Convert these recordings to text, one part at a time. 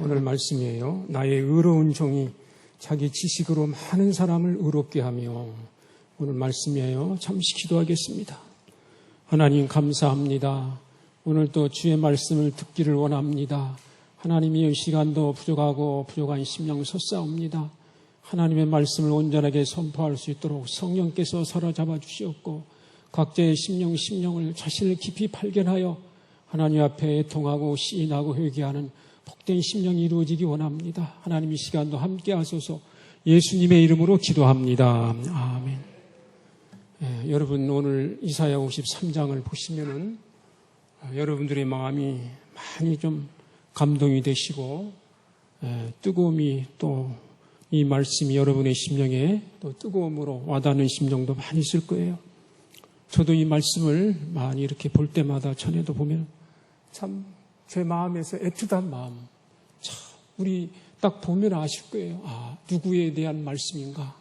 오늘 말씀이에요. 나의 의로운 종이 자기 지식으로 많은 사람을 의롭게 하며. 오늘 말씀이에요. 잠시 기도하겠습니다. 하나님 감사합니다. 오늘도 주의 말씀을 듣기를 원합니다. 하나님이 이 시간도 부족하고 부족한 심령 섰사옵니다. 하나님의 말씀을 온전하게 선포할 수 있도록 성령께서 사로잡아 주시옵고 각자의 심령을 자신을 깊이 발견하여 하나님 앞에 애통하고 시인하고 회개하는 복된 심령이 이루어지기 원합니다. 하나님 이 시간도 함께 하소서. 예수님의 이름으로 기도합니다. 아멘. 여러분 오늘 이사야 53장을 보시면은 여러분들의 마음이 많이 좀 감동이 되시고 뜨거움이 또 이 말씀이 여러분의 심령에 또 뜨거움으로 와닿는 심정도 많이 있을 거예요. 저도 이 말씀을 많이 이렇게 볼 때마다 전에도 보면 참 제 마음에서 애틋한 마음, 참 우리 딱 보면 아실 거예요. 아, 누구에 대한 말씀인가?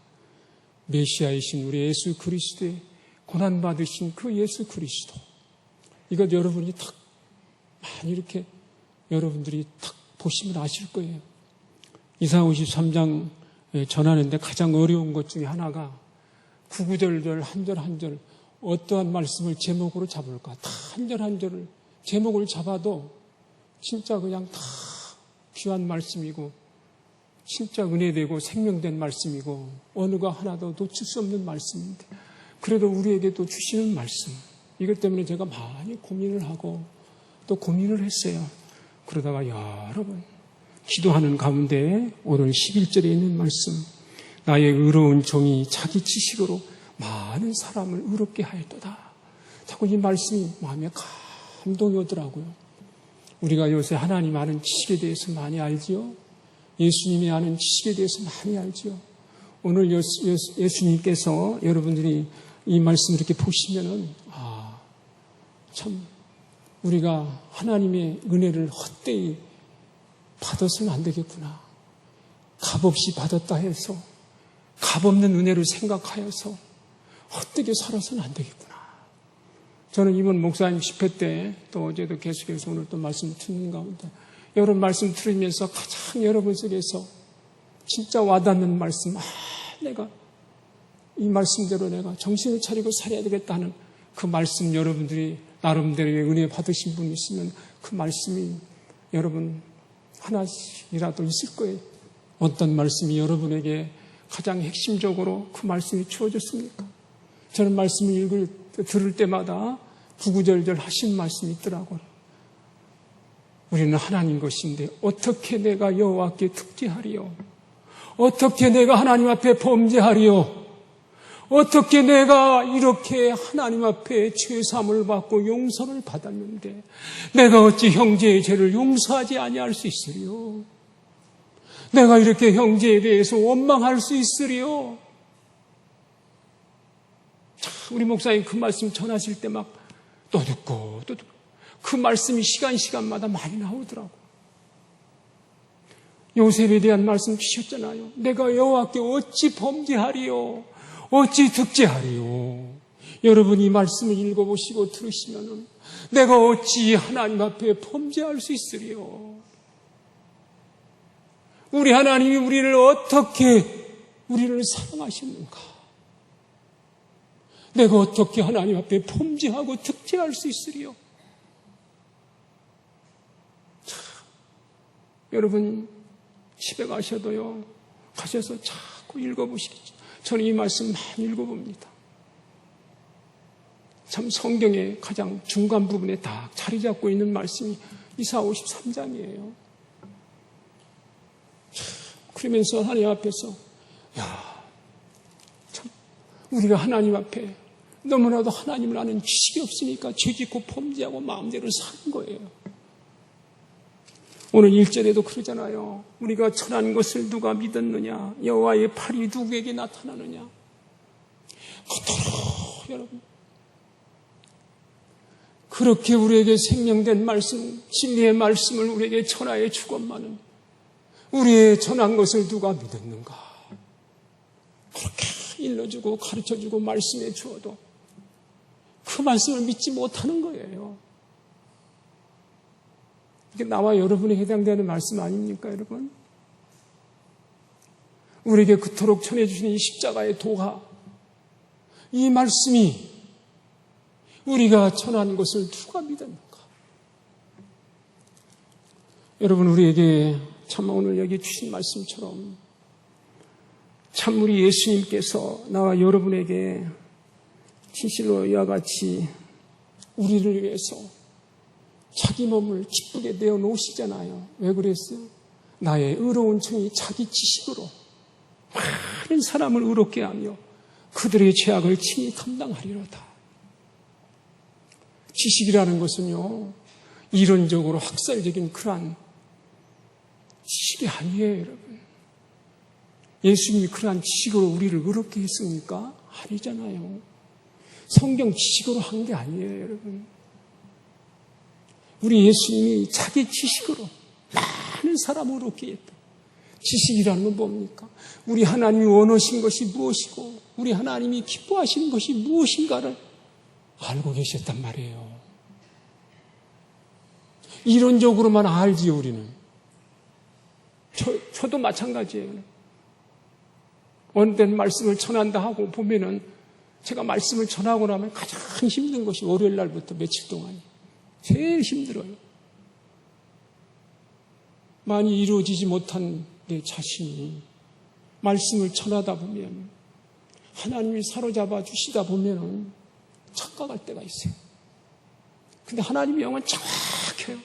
메시아이신 우리 예수 그리스도의 고난받으신 그 예수 그리스도. 이것 여러분이 딱 많이 이렇게 여러분들이 딱 보시면 아실 거예요. 이사야 53장 전하는데 가장 어려운 것 중에 하나가 구구절절 한 절 한 절 어떠한 말씀을 제목으로 잡을까? 다 한 절 한 절을 제목을 잡아도 진짜 그냥 다 귀한 말씀이고 진짜 은혜되고 생명된 말씀이고 어느가 하나도 놓칠 수 없는 말씀인데 그래도 우리에게 또 주시는 말씀. 이것 때문에 제가 많이 고민을 하고 또 고민을 했어요. 그러다가 여러분 기도하는 가운데 오늘 11절에 있는 말씀, 나의 의로운 종이 자기 지식으로 많은 사람을 의롭게 하였도다. 자꾸 이 말씀이 마음에 감동이 오더라고요. 우리가 요새 하나님 아는 지식에 대해서 많이 알지요. 예수님이 아는 지식에 대해서 많이 알지요. 오늘 예수님께서 여러분들이 이 말씀 이렇게 보시면은 참 우리가 하나님의 은혜를 헛되이 받아서는 안 되겠구나. 값없이 받았다 해서 값없는 은혜를 생각하여서 헛되게 살아서는 안 되겠구나. 저는 이번 목사님 집회 때 또 어제도 계속해서 오늘 또 말씀 듣는 가운데 여러분 말씀 들으면서 가장 여러분 속에서 진짜 와닿는 말씀, 내가 이 말씀대로 내가 정신을 차리고 살아야 되겠다는 그 말씀 여러분들이 나름대로의 은혜 받으신 분이 있으면 그 말씀이 여러분 하나씩이라도 있을 거예요. 어떤 말씀이 여러분에게 가장 핵심적으로 그 말씀이 주어졌습니까? 저는 말씀을 들을 때마다 구구절절 하신 말씀이 있더라고요. 우리는 하나님 것인데 어떻게 내가 여호와께 득죄하리요? 어떻게 내가 하나님 앞에 범죄하리요? 어떻게 내가 이렇게 하나님 앞에 죄사함을 받고 용서를 받았는데 내가 어찌 형제의 죄를 용서하지 아니할 수 있으리요? 내가 이렇게 형제에 대해서 원망할 수 있으리요? 우리 목사님 그 말씀 전하실 때 막 또 듣고 또 듣고 그 말씀이 시간마다 많이 나오더라고. 요셉에 대한 말씀 주셨잖아요. 내가 여호와께 어찌 범죄하리요? 어찌 득죄하리요? 여러분 이 말씀을 읽어보시고 들으시면은 내가 어찌 하나님 앞에 범죄할 수 있으리요? 우리 하나님이 우리를 어떻게 우리를 사랑하셨는가? 내가 어떻게 하나님 앞에 범죄하고 득죄할 수 있으리요? 참, 여러분 집에 가셔도요. 가셔서 자꾸 읽어보시겠죠. 저는 이 말씀 많이 읽어봅니다. 참 성경의 가장 중간 부분에 다 자리 잡고 있는 말씀이 이사야 53장이에요. 그러면서 하나님 앞에서 참 우리가 하나님 앞에 너무나도 하나님을 아는 지식이 없으니까 죄짓고 범죄하고 마음대로 사는 거예요. 오늘 1절에도 그러잖아요. 우리가 천한 것을 누가 믿었느냐? 여호와의 팔이 누구에게 나타나느냐? 그토록 여러분 그렇게 우리에게 생명된 말씀, 진리의 말씀을 우리에게 전하여 주건만은 우리의 전한 것을 누가 믿었는가? 그렇게 일러주고 가르쳐주고 말씀해 주어도 그 말씀을 믿지 못하는 거예요. 이게 나와 여러분에 해당되는 말씀 아닙니까, 여러분? 우리에게 그토록 전해주시는 이 십자가의 도가, 이 말씀이 우리가 전하는 것을 누가 믿습니까? 여러분, 우리에게 참 오늘 여기 주신 말씀처럼 참 우리 예수님께서 나와 여러분에게 진실로 이와 같이 우리를 위해서 자기 몸을 기쁘게 내어 놓으시잖아요. 왜 그랬어요? 나의 의로운 청이 자기 지식으로 많은 사람을 의롭게 하며 그들의 죄악을 친히 감당하리로다. 지식이라는 것은요, 이론적으로 학설적인 그러한 지식이 아니에요, 여러분. 예수님이 그러한 지식으로 우리를 의롭게 했습니까? 아니잖아요. 성경 지식으로 한 게 아니에요, 여러분. 우리 예수님이 자기 지식으로 많은 사람을 의롭게 했다. 지식이라는 건 뭡니까? 우리 하나님이 원하신 것이 무엇이고 우리 하나님이 기뻐하시는 것이 무엇인가를 알고 계셨단 말이에요. 이론적으로만 알지요, 우리는. 저도 마찬가지예요. 어느 때는 말씀을 전한다 하고 보면은 제가 말씀을 전하고 나면 가장 힘든 것이 월요일 날부터 며칠 동안 제일 힘들어요. 많이 이루어지지 못한 내 자신이 말씀을 전하다 보면 하나님이 사로잡아 주시다 보면은 착각할 때가 있어요. 근데 하나님의 영은 정확해요.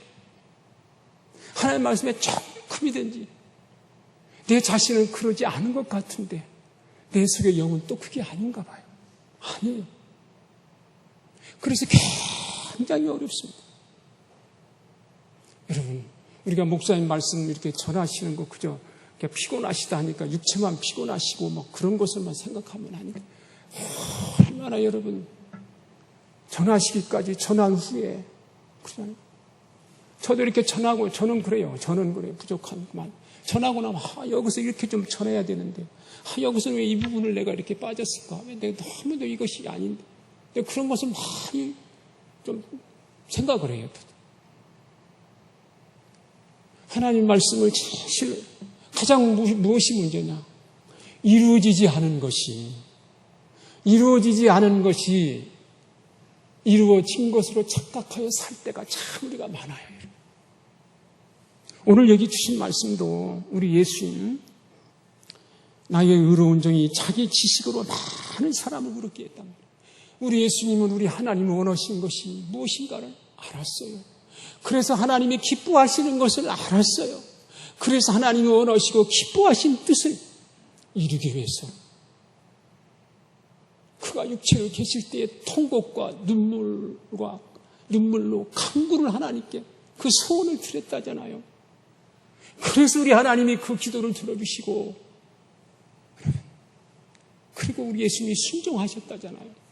하나님의 말씀에 조금이든지 내 자신은 그러지 않은 것 같은데 내 속의 영은 또 그게 아닌가 봐요. 아니에요. 그래서 굉장히 어렵습니다. 여러분, 우리가 목사님 말씀 이렇게 전하시는 거 그저 피곤하시다 하니까 육체만 피곤하시고 뭐 그런 것을만 생각하면 안 돼요. 얼마나 여러분 전하시기까지 전한 후에 그러잖아요. 저도 이렇게 전하고 저는 그래요. 부족한 그만. 전하고 나면 여기서 이렇게 좀 전해야 되는데 여기서 왜 이 부분을 내가 이렇게 빠졌을까? 왜 내가 너무도 이것이 아닌데 그런 것을 많이 좀 생각을 해요. 하나님 말씀을 제일 가장 무엇이 문제냐? 이루어지지 않은 것이 이루어진 것으로 착각하여 살 때가 참 우리가 많아요. 오늘 여기 주신 말씀도 우리 예수님 나의 의로운 종이 자기 지식으로 많은 사람을 의롭게 했단 말이에요. 우리 예수님은 우리 하나님이 원하신 것이 무엇인가를 알았어요. 그래서 하나님이 기뻐하시는 것을 알았어요. 그래서 하나님이 원하시고 기뻐하신 뜻을 이루기 위해서 그가 육체로 계실 때의 통곡과 눈물로 간구를 하나님께 그 소원을 드렸다잖아요. 그래서 우리 하나님이 그 기도를 들어주시고 그리고 우리 예수님이 순종하셨다잖아요.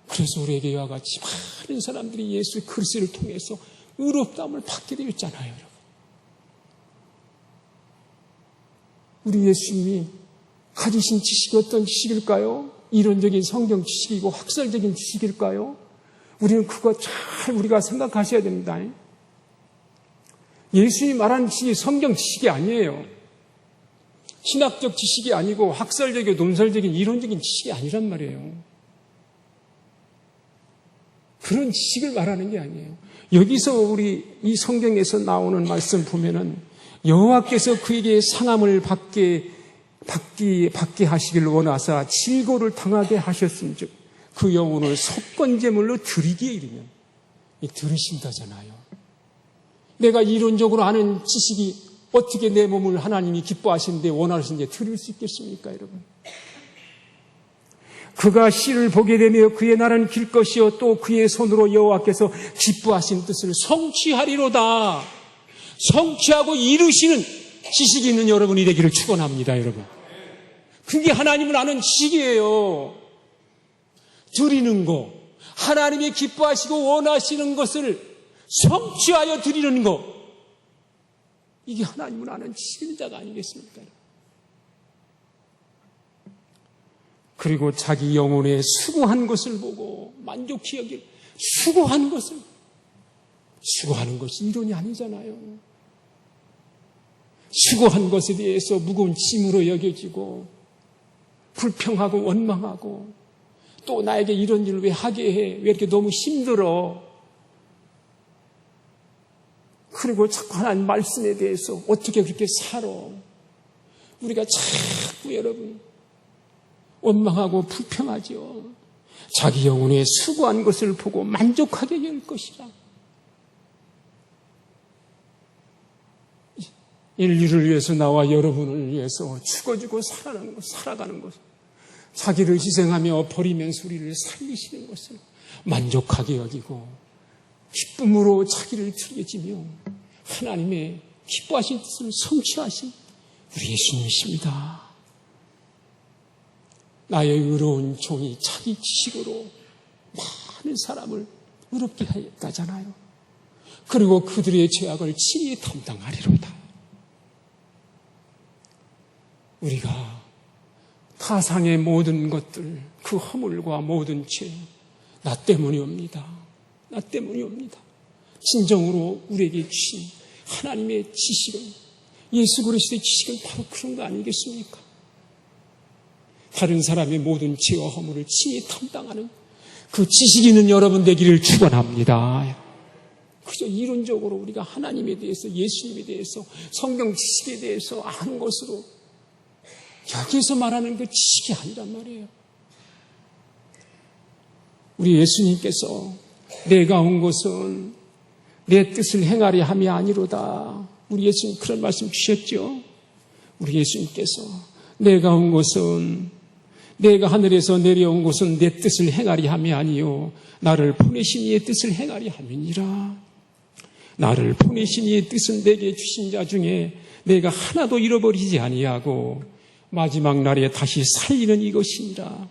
그래서 우리에게 이와 같이 많은 사람들이 예수의 그리스도를 통해서 의롭다함을 받게 되었잖아요, 여러분. 우리 예수님이 가지신 지식이 어떤 지식일까요? 이론적인 성경 지식이고 학설적인 지식일까요? 우리는 그거 잘 우리가 생각하셔야 됩니다. 예수님이 말하는 지식이 성경 지식이 아니에요. 신학적 지식이 아니고 학설적이고 논설적인 이론적인 지식이 아니란 말이에요. 그런 지식을 말하는 게 아니에요. 여기서 우리 이 성경에서 나오는 말씀 보면은 여호와께서 그에게 상함을 받게 하시길 원하사 질고를 당하게 하셨음즉 그 영혼을 속건제물로 드리기에 이르면 들으신다잖아요. 내가 이론적으로 아는 지식이 어떻게 내 몸을 하나님이 기뻐하시는데 원하시는데 드릴 수 있겠습니까, 여러분? 그가 씨를 보게 되며 그의 날은 길 것이요 또 그의 손으로 여호와께서 기뻐하신 뜻을 성취하리로다. 성취하고 이루시는 지식이 있는 여러분이 되기를 축원합니다, 여러분. 그게 하나님을 아는 지식이에요. 드리는 거, 하나님이 기뻐하시고 원하시는 것을 성취하여 드리는 거, 이게 하나님을 아는 지식인 자가 아니겠습니까? 그리고 자기 영혼에 수고한 것을 보고 만족히 여길 수고한 것을 수고하는 것이 이론이 아니잖아요. 수고한 것에 대해서 무거운 짐으로 여겨지고 불평하고 원망하고 또 나에게 이런 일을 왜 하게 해? 왜 이렇게 너무 힘들어? 그리고 자꾸 하나님 말씀에 대해서 어떻게 그렇게 살아? 우리가 자꾸 여러분 원망하고 불평하죠. 자기 영혼에 수고한 것을 보고 만족하게 될 것이라. 인류를 위해서 나와 여러분을 위해서 죽어지고 살아가는 것, 자기를 희생하며 버리면서 우리를 살리시는 것을 만족하게 여기고 기쁨으로 자기를 드려지며 하나님의 기뻐하신 뜻을 성취하신 우리 예수님이십니다. 나의 의로운 종이 자기 지식으로 많은 사람을 의롭게 하였다잖아요. 그리고 그들의 죄악을 친히 담당하리로다. 우리가 타상의 모든 것들, 그 허물과 모든 죄, 나 때문이 옵니다. 나 때문이 옵니다. 진정으로 우리에게 주신 하나님의 지식은, 예수 그리스도의 지식은 바로 그런 거 아니겠습니까? 다른 사람의 모든 죄와 허물을 친히 담당하는 그 지식 있는 여러분 되기를 축원합니다. 그저 이론적으로 우리가 하나님에 대해서, 예수님에 대해서, 성경 지식에 대해서 아는 것으로 여기서 말하는 그 지식이 아니란 말이에요. 우리 예수님께서 내가 온 것은 내 뜻을 행하려 함이 아니로다. 우리 예수님 그런 말씀 주셨죠. 우리 예수님께서 내가 온 것은, 내가 하늘에서 내려온 것은 내 뜻을 행하려 함이 아니요 나를 보내신 이의 뜻을 행하려 함이니라. 나를 보내신 이의 뜻은 내게 주신 자 중에 내가 하나도 잃어버리지 아니하고 마지막 날에 다시 살리는 이것이니라.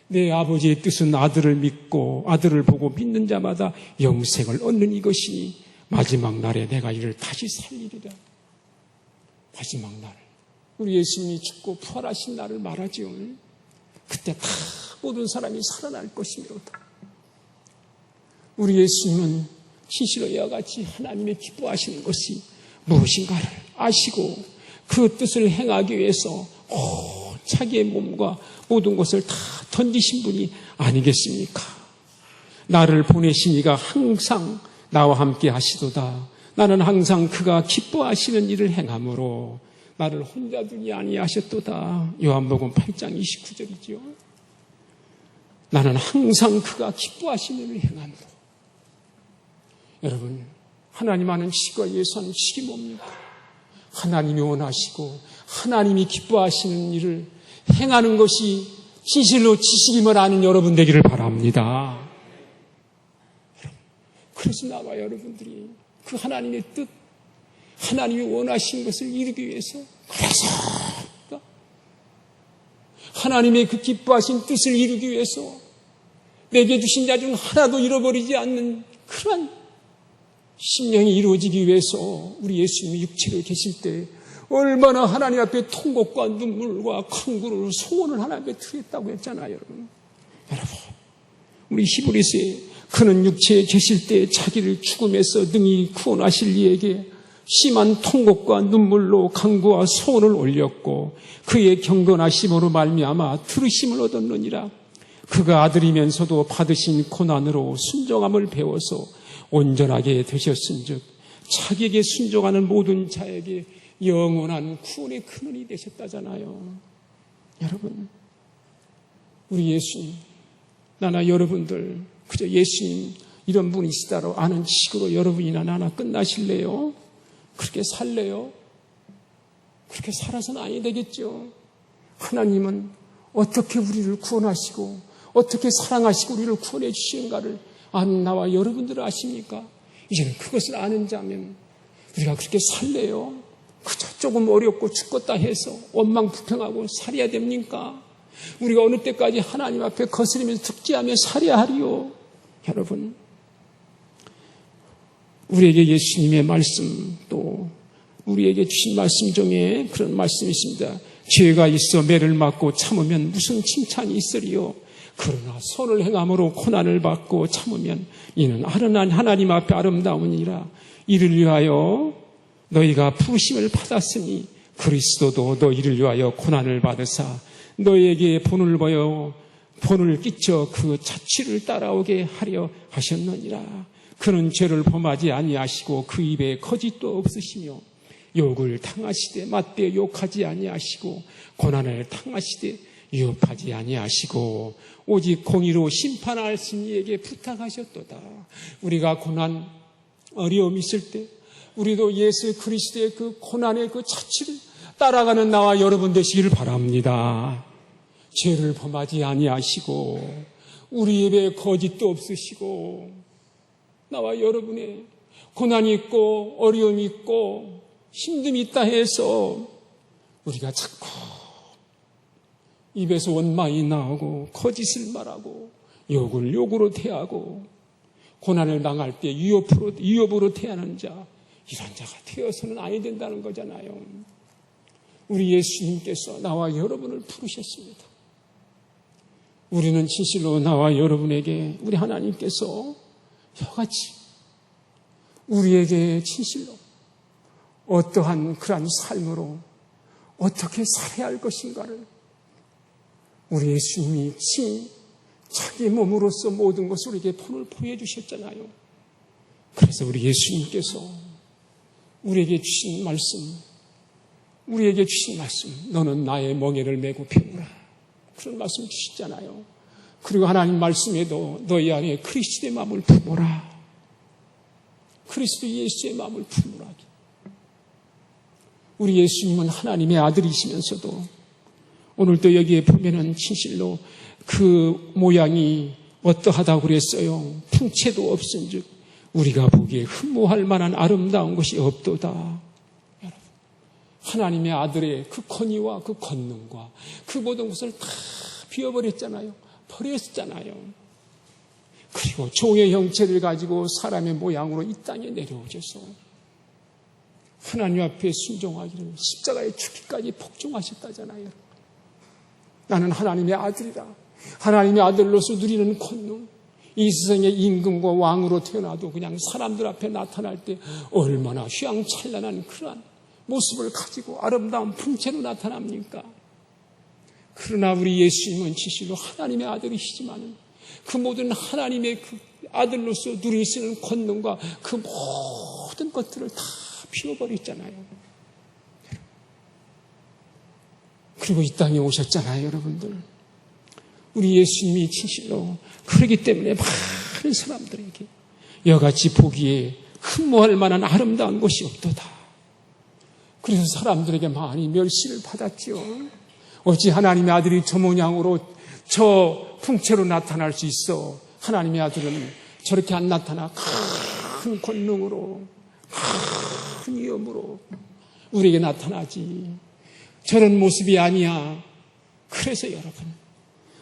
내 아버지의 뜻은 아들을 믿고 아들을 보고 믿는 자마다 영생을 얻는 이것이니 마지막 날에 내가 이를 다시 살리리라. 마지막 날, 우리 예수님이 죽고 부활하신 날을 말하지요. 그때 다 모든 사람이 살아날 것이므로다. 우리 예수님은 진실로 이와 같이 하나님의 기뻐하시는 것이 무엇인가를 아시고 그 뜻을 행하기 위해서 자기의 몸과 모든 것을 다 던지신 분이 아니겠습니까? 나를 보내신 이가 항상 나와 함께 하시도다. 나는 항상 그가 기뻐하시는 일을 행함으로 나를 혼자 두지 아니하셨도다. 요한복음 8장 29절이죠. 나는 항상 그가 기뻐하시는 일을 행함으로. 여러분, 하나님 아는 지식과 예수 아는 지식이 뭡니까? 하나님이 원하시고 하나님이 기뻐하시는 일을 행하는 것이 진실로 지식임을 아는 여러분 되기를 바랍니다. 그래서 나와 여러분들이 그 하나님의 뜻, 하나님이 원하신 것을 이루기 위해서, 그래서 하나님의 그 기뻐하신 뜻을 이루기 위해서 내게 주신 자 중 하나도 잃어버리지 않는 그런 심령이 이루어지기 위해서 우리 예수님이 육체로 계실 때 얼마나 하나님 앞에 통곡과 눈물과 간구를 소원을 하나님 앞에 드렸다고 했잖아요. 여러분, 우리 히브리서에 그는 육체에 계실 때 자기를 죽음에서 능히 구원하실 이에게 심한 통곡과 눈물로 간구와 소원을 올렸고 그의 경건하심으로 말미암아 들으심을 얻었느니라. 그가 아들이면서도 받으신 고난으로 순종함을 배워서 온전하게 되셨은즉 자기에게 순종하는 모든 자에게 영원한 구원의 근원이 되셨다잖아요. 여러분, 우리 예수님, 나나 여러분들 그저 예수님 이런 분이시다로 아는 지식으로 여러분이나 나나 끝나실래요? 그렇게 살래요? 그렇게 살아서는 아니 되겠죠. 하나님은 어떻게 우리를 구원하시고 어떻게 사랑하시고 우리를 구원해 주시는가를 아는 나와 여러분들 아십니까? 이제는 그것을 아는 자면 우리가 그렇게 살래요? 그저 조금 어렵고 죽겠다 해서 원망 불평하고 살아야 됩니까? 우리가 어느 때까지 하나님 앞에 거스리면서 득지하며 살아야 하리요? 여러분, 우리에게 예수님의 말씀 또 우리에게 주신 말씀 중에 그런 말씀이 있습니다. 죄가 있어 매를 맞고 참으면 무슨 칭찬이 있으리요? 그러나 선을 행함으로 고난을 받고 참으면 이는 하나님 앞에 아름다우니라. 이를 위하여 너희가 부르심을 받았으니 그리스도도 너희를 위하여 고난을 받으사 너희에게 본을 끼쳐 그 자취를 따라오게 하려 하셨느니라. 그는 죄를 범하지 아니하시고 그 입에 거짓도 없으시며 욕을 당하시되 맞대 욕하지 아니하시고 고난을 당하시되 위협하지 아니하시고 오직 공의로 심판하신 이에게 부탁하셨도다. 우리가 고난, 어려움이 있을 때 우리도 예수 그리스도의 그 고난의 그 자취를 따라가는 나와 여러분 되시기를 바랍니다. 죄를 범하지 아니하시고 우리 입에 거짓도 없으시고 나와 여러분의 고난이 있고 어려움이 있고 힘듦이 있다 해서 우리가 자꾸 입에서 원망이 나오고 거짓을 말하고 욕을 욕으로 대하고 고난을 당할 때 위협으로 대하는 자, 이런 자가 되어서는 아니 된다는 거잖아요. 우리 예수님께서 나와 여러분을 부르셨습니다. 우리는 진실로 나와 여러분에게 우리 하나님께서 이같이 우리에게 진실로 어떠한 그러한 삶으로 어떻게 살아야 할 것인가를 우리 예수님이 친히 자기 몸으로서 모든 것을 우리에게 본을 보여주셨잖아요. 그래서 우리 예수님께서 우리에게 주신 말씀, 너는 나의 멍에를 메고 배우라. 그런 말씀 주시잖아요. 그리고 하나님 말씀에도 너희 안에 그리스도의 마음을 품어라. 그리스도 예수의 마음을 품으라. 우리 예수님은 하나님의 아들이시면서도 오늘도 여기에 보면은 진실로 그 모양이 어떠하다고 그랬어요. 풍채도 없은즉 우리가 보기에 흠모할 만한 아름다운 것이 없도다. 여러분, 하나님의 아들의 그 권위와 그 권능과 그 모든 것을 다 비워버렸잖아요. 버렸잖아요. 그리고 종의 형체를 가지고 사람의 모양으로 이 땅에 내려오셔서 하나님 앞에 순종하기를 십자가에 죽기까지 복종하셨다잖아요. 나는 하나님의 아들이라. 하나님의 아들로서 누리는 권능, 이 세상의 임금과 왕으로 태어나도 그냥 사람들 앞에 나타날 때 얼마나 휘황찬란한 그러한 모습을 가지고 아름다운 풍채로 나타납니까? 그러나 우리 예수님은 진실로 하나님의 아들이시지만 그 모든 하나님의 그 아들로서 누리시는 권능과 그 모든 것들을 다 비워버렸잖아요. 그리고 이 땅에 오셨잖아요, 여러분들. 우리 예수님이 진실로 그러기 때문에 많은 사람들에게 여같이 보기에 흠모할 만한 아름다운 것이 없도다. 그래서 사람들에게 많이 멸시를 받았죠. 어찌 하나님의 아들이 저 모양으로 저 풍채로 나타날 수 있어. 하나님의 아들은 저렇게 안 나타나. 큰 권능으로, 큰 위엄으로 우리에게 나타나지. 저런 모습이 아니야. 그래서 여러분,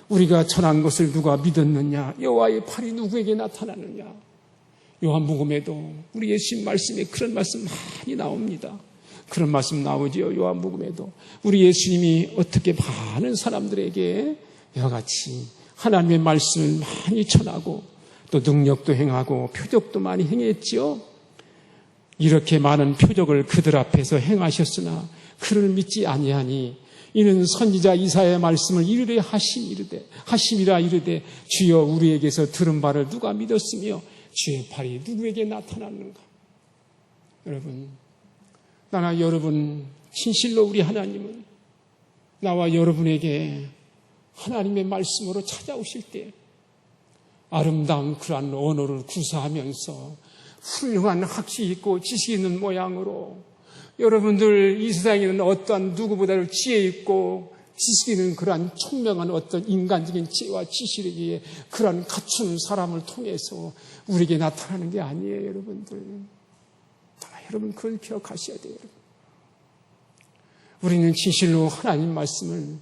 우리가 전한 것을 누가 믿었느냐? 여호와의 팔이 누구에게 나타나느냐? 요한복음에도 우리 예수님 말씀에 그런 말씀 많이 나옵니다. 그런 말씀 나오지요. 요한복음에도 우리 예수님이 어떻게 많은 사람들에게 이와같이 하나님의 말씀을 많이 전하고 또 능력도 행하고 표적도 많이 행했지요. 이렇게 많은 표적을 그들 앞에서 행하셨으나 그를 믿지 아니하니 이는 선지자 이사야의 말씀을 이르되 하심이라 이르되 주여 우리에게서 들은 바를 누가 믿었으며 주의 팔이 누구에게 나타났는가? 여러분, 나나 여러분 진실로 우리 하나님은 나와 여러분에게 하나님의 말씀으로 찾아오실 때 아름다운 그러한 언어를 구사하면서 훌륭한 학식 있고 지식 있는 모양으로 여러분들 이 세상에는 어떠한 누구보다도 지혜 있고 지식 있는 그러한 총명한 어떤 인간적인 지혜와 지식에 그러한 갖춘 사람을 통해서 우리에게 나타나는 게 아니에요, 여러분들. 여러분 그걸 기억하셔야 돼요. 우리는 진실로 하나님 말씀을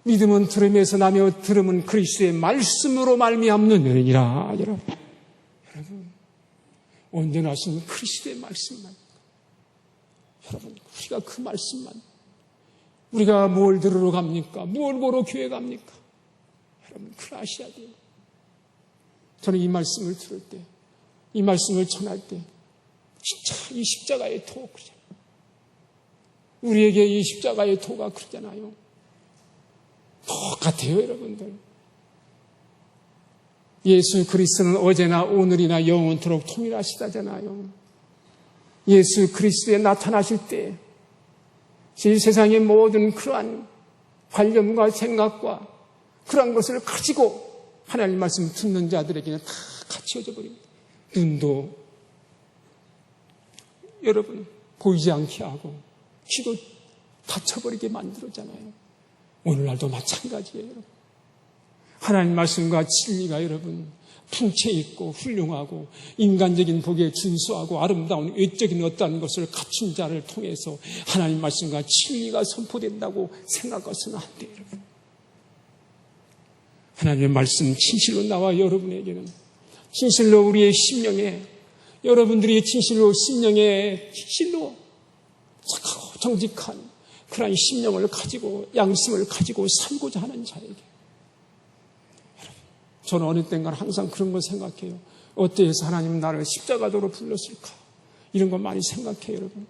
믿음은 들음에서 나며 들음은 그리스도의 말씀으로 말미암는 은이라. 여러분 온전하신 그리스도의 말씀만. 여러분 우리가 그 말씀만. 우리가 뭘 들으러 갑니까? 뭘 보러 교회 갑니까? 여러분, 그걸 아셔야 돼요. 저는 이 말씀을 들을 때, 이 말씀을 전할 때 진짜 이 십자가의 도 그러잖아요. 우리에게 이 십자가의 도가 그러잖아요. 똑같아요, 여러분들. 예수 그리스도는 어제나 오늘이나 영원토록 통일하시다잖아요. 예수 그리스도에 나타나실 때 이 세상의 모든 그러한 관념과 생각과 그러한 것을 가지고 하나님 말씀 듣는 자들에게는 다 갇혀져 버립니다. 눈도 여러분 보이지 않게 하고 귀도 닫혀버리게 만들었잖아요. 오늘날도 마찬가지예요, 여러분. 하나님 말씀과 진리가 여러분 풍채 있고 훌륭하고 인간적인 복에 준수하고 아름다운 외적인 어떠한 것을 갖춘 자를 통해서 하나님 말씀과 진리가 선포된다고 생각해서는 안 돼요, 여러분. 하나님의 말씀 진실로 나와 여러분에게는 진실로 우리의 심령에 여러분들이 진실로 심령에 진실로 착하고 정직한 그러한 심령을 가지고 양심을 가지고 살고자 하는 자에게 저는 어느 땐가 항상 그런 걸 생각해요. 어때서 하나님은 나를 십자가도로 불렀을까? 이런 거 많이 생각해요, 여러분.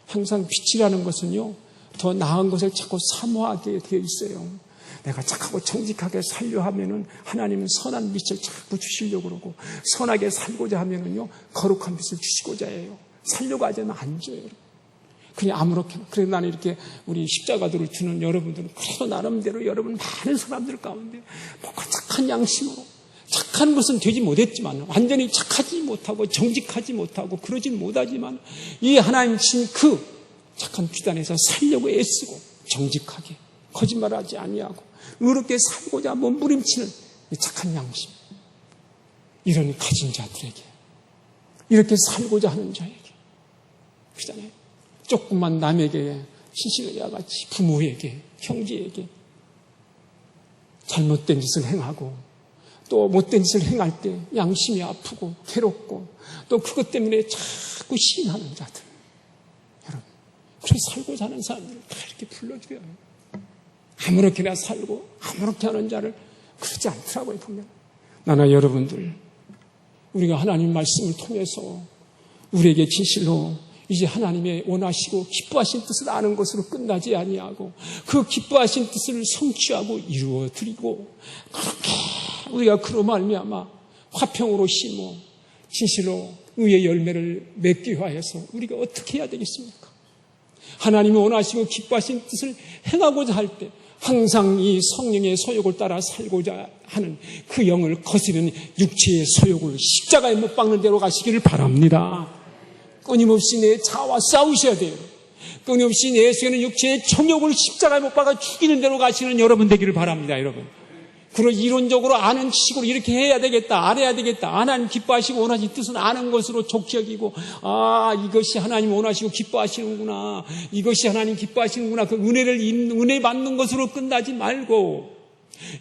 항상 빛이라는 것은요, 더 나은 것을 자꾸 사모하게 되어 있어요. 내가 착하고 정직하게 살려 하면은 하나님은 선한 빛을 자꾸 주시려고 그러고, 선하게 살고자 하면은요, 거룩한 빛을 주시고자 해요. 살려고 하지 않으면 안 줘요, 여러분. 그냥 아무렇게나. 그래서 나는 이렇게 우리 십자가도를 주는 여러분들은 그래도 나름대로 여러분 많은 사람들 가운데 뭔가 착한 양심으로 착한 것은 되지 못했지만 완전히 착하지 못하고 정직하지 못하고 그러진 못하지만 이 하나님 신 그 착한 빛 안에서 살려고 애쓰고 정직하게 거짓말하지 아니하고 의롭게 살고자 몸부림치는 이 착한 양심, 이런 가진 자들에게 이렇게 살고자 하는 자에게 그잖아요. 조금만 남에게 시실과 같이 부모에게 형제에게 잘못된 짓을 행하고 또 못된 짓을 행할 때 양심이 아프고 괴롭고 또 그것 때문에 자꾸 시인하는 자들, 여러분, 그렇게 살고자 하는 사람들을 다 이렇게 불러줘요. 아무렇게나 살고 아무렇게 하는 자를 그러지 않더라고요. 보면 나나 여러분들 우리가 하나님 말씀을 통해서 우리에게 진실로 이제 하나님의 원하시고 기뻐하신 뜻을 아는 것으로 끝나지 아니하고 그 기뻐하신 뜻을 성취하고 이루어드리고 그렇게 우리가 그로 말미암아 화평으로 심어 진실로 의의 열매를 맺게 하여서 우리가 어떻게 해야 되겠습니까? 하나님이 원하시고 기뻐하신 뜻을 행하고자 할 때 항상 이 성령의 소욕을 따라 살고자 하는 그 영을 거스르는 육체의 소욕을 십자가에 못 박는 대로 가시기를 바랍니다. 끊임없이 내 자아와 싸우셔야 돼요. 끊임없이 내 속에는 육체의 정욕을 십자가에 못 박아 죽이는 대로 가시는 여러분 되기를 바랍니다, 여러분. 그리고 이론적으로 아는 지식으로 이렇게 해야 되겠다, 안 해야 되겠다, 하나님 기뻐하시고 원하시는 뜻은 아는 것으로 좋게 여기고, 이것이 하나님 원하시고 기뻐하시는구나, 이것이 하나님 기뻐하시는구나, 그 은혜 받는 것으로 끝나지 말고,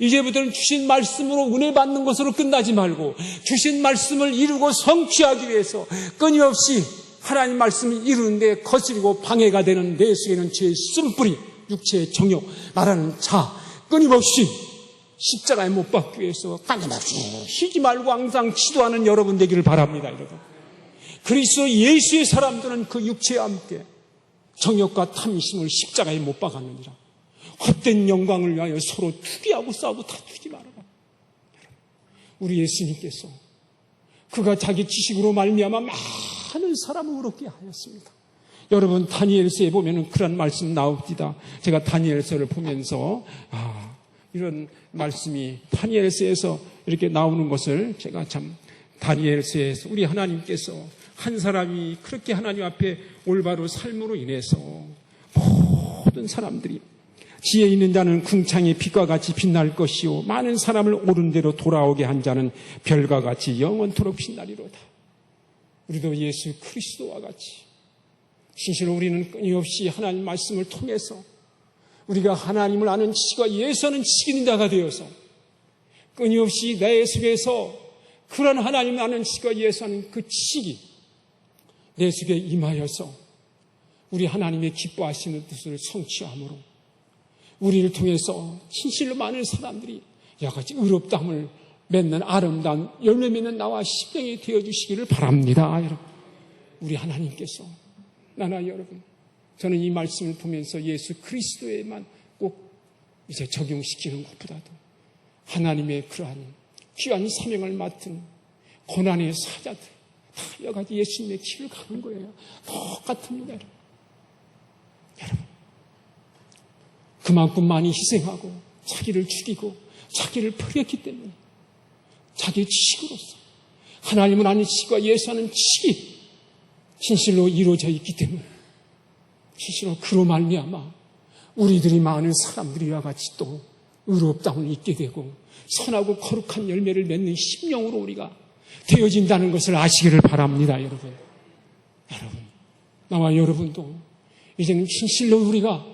이제부터는 주신 말씀으로 은혜 받는 것으로 끝나지 말고, 주신 말씀을 이루고 성취하기 위해서 끊임없이 하나님 말씀을 이루는데 거스리고 방해가 되는 내 속에는 죄의 쓴뿌리, 육체의 정욕, 말하는 자, 끊임없이 십자가에 못 박기 위해서 끊임없이 쉬지 말고 항상 기도하는 여러분 되기를 바랍니다, 여러분. 그리스도 예수의 사람들은 그 육체와 함께 정욕과 탐심을 십자가에 못 박았느니라. 헛된 영광을 위하여 서로 투기하고 싸우고 다투지 말아라. 우리 예수님께서 그가 자기 지식으로 말미암아 많은 사람을 의롭게 하였습니다. 여러분 다니엘서에 보면은 그런 말씀 나옵니다. 제가 다니엘서를 보면서 이런 말씀이 다니엘서에서 이렇게 나오는 것을 제가 참 다니엘서에서 우리 하나님께서 한 사람이 그렇게 하나님 앞에 올바로 삶으로 인해서 모든 사람들이 지혜 있는 자는 궁창의 빛과 같이 빛날 것이요 많은 사람을 옳은 대로 돌아오게 한 자는 별과 같이 영원토록 빛나리로다. 우리도 예수 그리스도와 같이 진실로 우리는 끊임없이 하나님 말씀을 통해서 우리가 하나님을 아는 지식과 예수는 지키는 자가 되어서 끊임없이 내 속에서 그런 하나님을 아는 지식과 예수하는 그 지식이 내 속에 임하여서 우리 하나님의 기뻐하시는 뜻을 성취함으로 우리를 통해서 진실로 많은 사람들이 이와 같이 의롭다함을 맺는 아름다운 열매 맺는 나와 심령이 되어주시기를 바랍니다. 여러분, 우리 하나님께서 나나 여러분, 저는 이 말씀을 보면서 예수 그리스도에만 꼭 이제 적용시키는 것보다도 하나님의 그러한 귀한 사명을 맡은 고난의 사자들 다 여기까지 예수님의 길을 가는 거예요. 똑같습니다. 여러분, 그만큼 많이 희생하고 자기를 죽이고 자기를 버렸기 때문에 자기의 지식으로서 하나님은 아는 지식과 예수하는 지식이 진실로 이루어져 있기 때문에 진실로 그로 말미암아 우리들이 많은 사람들이와 같이 또 의롭다함을 잊게 되고 선하고 거룩한 열매를 맺는 심령으로 우리가 되어진다는 것을 아시기를 바랍니다. 여러분, 나와 여러분도 이제는 진실로 우리가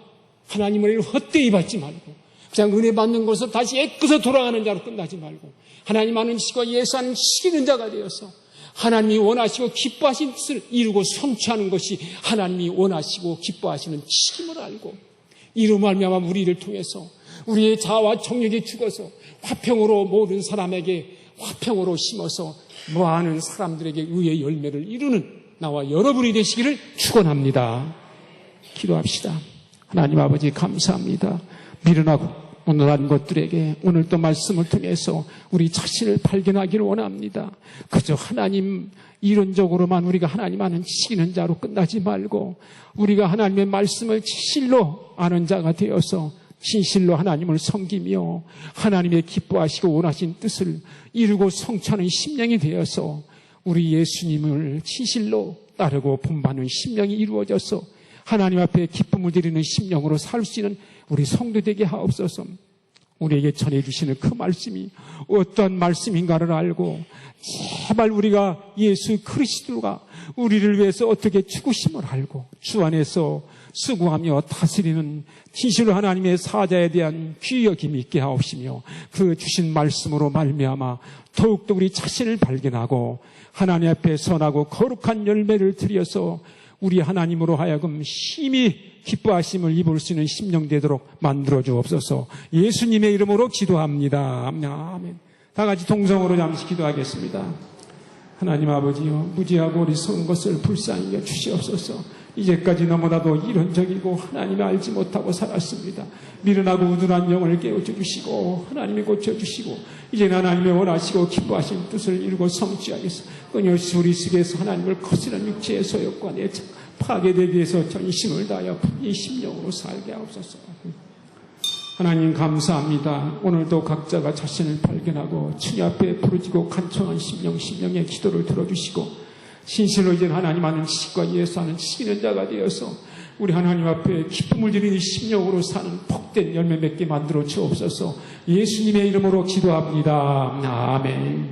하나님을 헛되이 받지 말고 그냥 은혜 받는 것을 다시 애꿎어 돌아가는 자로 끝나지 말고 하나님 아는 지식과 예수하는 지키는 자가 되어서 하나님이 원하시고 기뻐하신 뜻을 이루고 성취하는 것이 하나님이 원하시고 기뻐하시는 책임을 알고 이로 말미암아 우리를 통해서 우리의 자아와 정욕에 죽어서 화평으로 모든 사람에게 화평으로 심어서 많은 사람들에게 의의 열매를 이루는 나와 여러분이 되시기를 축원합니다. 기도합시다. 하나님 아버지 감사합니다. 미련하고 오늘한 것들에게 오늘 또 말씀을 통해서 우리 자신을 발견하기를 원합니다. 그저 하나님 이론적으로만 우리가 하나님 아는 지키는 자로 끝나지 말고 우리가 하나님의 말씀을 진실로 아는 자가 되어서 진실로 하나님을 섬기며 하나님의 기뻐하시고 원하신 뜻을 이루고 성취하는 심령이 되어서 우리 예수님을 진실로 따르고 본받는 심령이 이루어져서 하나님 앞에 기쁨을 드리는 심령으로 살 수 있는 우리 성도 되게 하옵소서. 우리에게 전해주시는 그 말씀이 어떠한 말씀인가를 알고 제발 우리가 예수 그리스도가 우리를 위해서 어떻게 죽으심을 알고 주 안에서 수고하며 다스리는 진실로 하나님의 사자에 대한 귀 여김이 있게 하옵시며 그 주신 말씀으로 말미암아 더욱더 우리 자신을 발견하고 하나님 앞에 선하고 거룩한 열매를 드려서 우리 하나님으로 하여금 심히 기뻐하심을 입을 수 있는 심령 되도록 만들어 주옵소서. 예수님의 이름으로 기도합니다. 아멘. 다 같이 동성으로 잠시 기도하겠습니다. 하나님 아버지여, 무지하고 어리석은 것을 불쌍히 여겨 주시옵소서. 이제까지 너무나도 이론적이고 하나님을 알지 못하고 살았습니다. 미련하고 우둔한 영을 깨우쳐 주시고 하나님이 고쳐주시고 이제는 하나님의 원하시고 기뻐하신 뜻을 이루고 성취하겠소. 끊임없이 우리 속에서 하나님을 거스르는 육체의 소욕과 내적 파괴되기 위해서 전심을 다하여 이 심령으로 살게 하옵소서. 하나님 감사합니다. 오늘도 각자가 자신을 발견하고 주님 앞에 부르짖고 간청한 심령의 기도를 들어주시고 진실로 이제는 하나님 아는 지식과 예수하는 지키는 자가 되어서 우리 하나님 앞에 기쁨을 드리는 심령으로 사는 복된 열매 맺게 만들어 주옵소서. 예수님의 이름으로 기도합니다. 아멘.